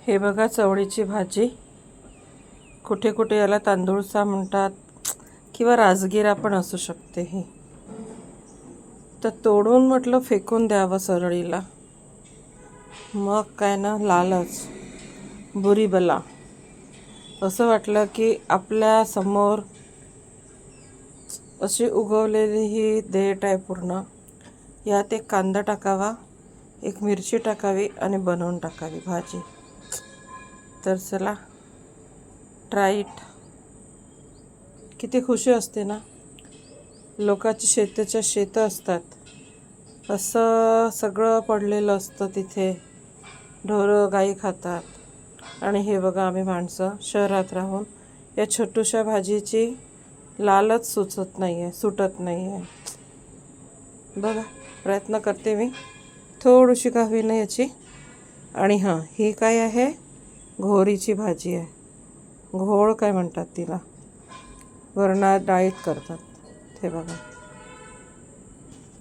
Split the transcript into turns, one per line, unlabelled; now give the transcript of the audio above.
हे बघा चवळीची भाजी. कुठे कुठे याला तांदूळचा म्हणतात किंवा राजगिरा पण असू शकते ही. तर तोडून म्हटलं फेकून द्यावं सरळीला. मग काय ना लालच बुरी बला. असं वाटलं की आपल्या समोर अशी उगवलेली ही देठ आहे पूर्ण. यात एक कांदा टाकावा, एक मिरची टाकावी आणि बनवून टाकावी भाजी. तर चला ट्राय इट. किती खुशी असते ना. लोकांची शेताच्या शेतं असतात, असं सगळं पडलेलं असतं तिथे. ढोरं गाई खातात आणि हे बघा आम्ही माणसं शहरात राहून या छोट्याशा भाजीची लालच सुटत नाही आहे. बघा प्रयत्न करते मी थोडीशी का होईना याची. आणि हां, ही काय आहे, घोरीची भाजी आहे. घोळ काय म्हणतात तिला, वरणात डाळीत करतात. हे बघा.